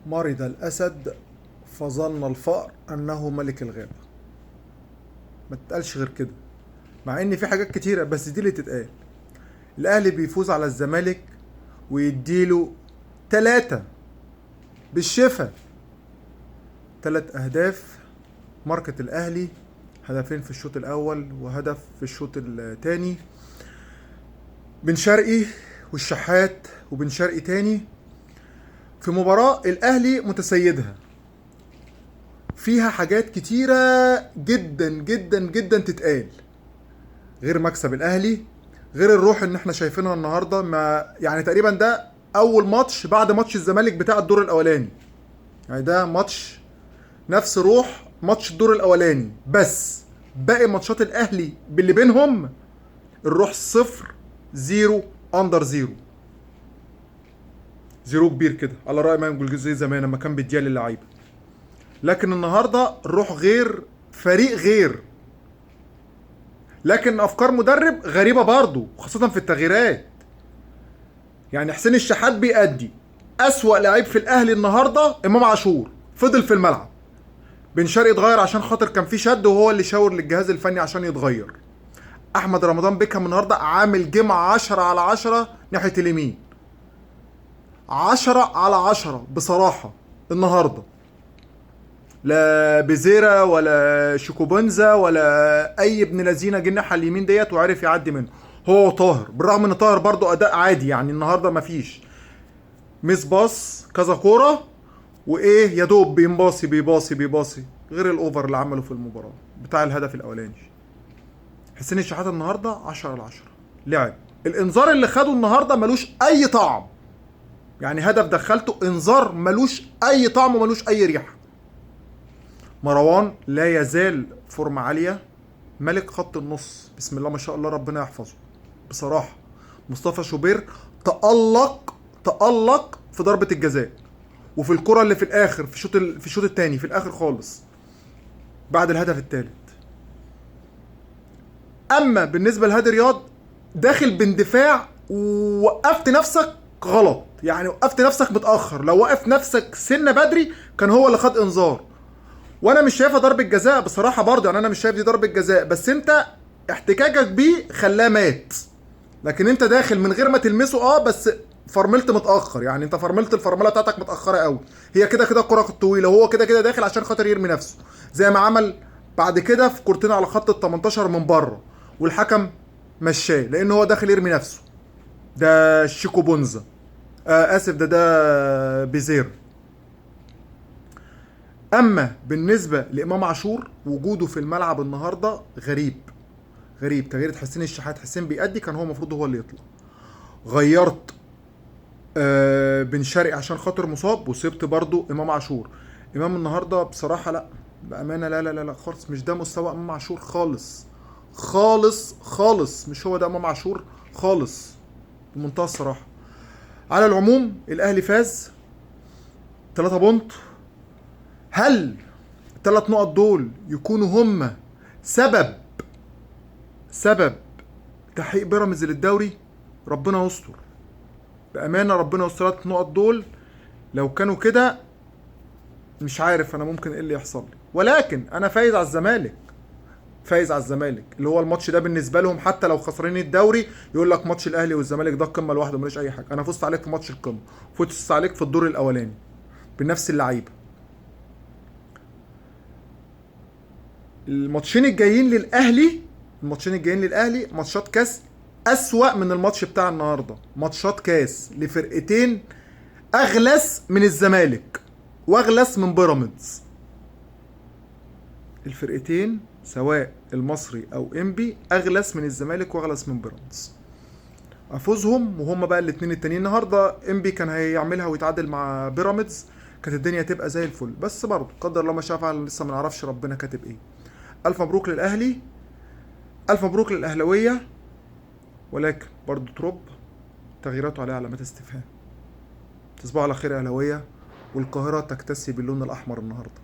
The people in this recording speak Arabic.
مرض الأسد فظن الفأر أنه ملك الغابة. ما تتقالش غير كده، مع إن في حاجات كتيرة بس دي اللي تتقال. الأهلي بيفوز على الزمالك ويديله 3 بالشفا. 3 أهداف ماركة الأهلي، هدفين في الشوط الأول وهدف في الشوط الثاني. بن شرقي والشحات وبن شرقي تاني في مباراة الأهلي متسيدها، فيها حاجات كتيرة جدا جدا جدا تتقال، غير مكسب الأهلي، غير الروح اللي احنا شايفينها النهاردة. ما يعني تقريبا ده أول ماتش بعد ماتش الزمالك بتاع الدور الأولاني، يعني ده ماتش نفس روح ماتش الدور الأولاني، بس باقي ماتشات الأهلي باللي بينهم الروح 0-0 أندر 0 0 كبير كده على رأي امام جولجزي زمان لما كان بيديها للعيبة. لكن النهارده الروح غير، فريق غير، لكن افكار مدرب غريبه برضه، خاصه في التغييرات. يعني حسين الشحات بيأدي اسوأ لعيب في الاهلي النهارده امام عاشور فضل في الملعب. بن شرقي اتغير عشان خاطر كان في شد وهو اللي شاور للجهاز الفني عشان يتغير. احمد رمضان بيكهام النهارده عامل جيم 10/10 ناحيه اليمين، 10/10 بصراحه النهارده. لا بزيرة ولا شيكوبنزا ولا اي ابن لذينه جه الناحيه اليمين ديت وعرف يعدي منه. هو طاهر، بالرغم ان طاهر برضو اداء عادي، يعني النهارده مفيش ميس باص كذا كوره وايه، يا دوب بينباصي بيباصي بيباصي، غير الاوفر اللي عمله في المباراه بتاع الهدف الاولاني. حسين الشحات النهارده 10/10 لعب. الانذار اللي خده النهارده ملوش اي طعم، يعني هدف دخلته انذار ملوش اي طعم وملوش اي ريحه. مروان لا يزال فورمة عالية، ملك خط النص بسم الله ما شاء الله ربنا يحفظه بصراحة. مصطفى شوبير تألق في ضربة الجزاء وفي الكرة اللي في الآخر في الشوط الثاني في الآخر خالص بعد الهدف الثالث. أما بالنسبة لهادي رياض، داخل باندفاع ووقفت نفسك غلط، يعني وقفت نفسك متأخر، لو وقف نفسك سنة بدري كان هو اللي خد انذار. وانا مش شايفها ضربة جزاء بصراحة برضه، يعني انا مش شايف دي ضربة جزاء، بس انت احتكاكك بيه خلاه مات. لكن انت داخل من غير ما تلمسه بس فرملت متاخر، يعني انت فرملت الفرمله بتاعتك متاخره قوي. هي كده كده الكره طويله وهو كده كده داخل عشان خاطر يرمي نفسه، زي ما عمل بعد كده في كورتين على خط ال 18 من بره والحكم مشاه لان هو داخل يرمي نفسه. ده شيكو بونزا، اسف، ده بيزير. اما بالنسبه لامام عاشور وجوده في الملعب النهارده غريب، غريب. تغيير حسين الشحات، حسين بيأدي كان هو المفروض هو اللي يطلع. غيرت بن شرقي عشان خاطر مصاب وسبت برضو امام عاشور. امام النهارده بصراحه لا، بامانه لا لا لا لا خالص، مش ده مستوى امام عاشور خالص خالص خالص، مش هو ده امام عاشور خالص بمنتهى الصراحه. على العموم الاهلي فاز 3 بونت. هل ال3 نقط دول يكونوا هم سبب تحقيق بيراميدز للدوري؟ ربنا يستر، بامانه ربنا يستر. 3 نقط دول لو كانوا كده مش عارف انا ممكن ايه اللي يحصل لي، ولكن انا فايز على الزمالك. فايز على الزمالك اللي هو الماتش ده بالنسبه لهم حتى لو خسرين الدوري يقول لك ماتش الاهلي والزمالك ده القمه لوحده ملوش اي حاجه. انا فزت عليك في ماتش القمه، فزت عليك في الدور الاولاني بنفس اللعيبه. الماتشين الجايين للاهلي، ماتشات كاس اسوأ من الماتش بتاع النهارده. ماتشات كاس لفرقتين اغلس من الزمالك واغلس من بيراميدز. الفرقتين سواء المصري او انبي اغلس من الزمالك واغلس من بيراميدز. افوزهم وهم بقى الاثنين التانيين. النهارده انبي كان هيعملها ويتعادل مع بيراميدز كانت الدنيا تبقى زي الفل، بس برضه قدر الله ما شاء فعل، لسه ما نعرفش ربنا كاتب ايه. الف مبروك للاهلي، الف مبروك للاهلاويه، ولكن برضه تروب تغييراته عليها علامات استفهام. تصبحوا على خير يا اهلاويه، والقاهره تكتسي باللون الاحمر النهارده.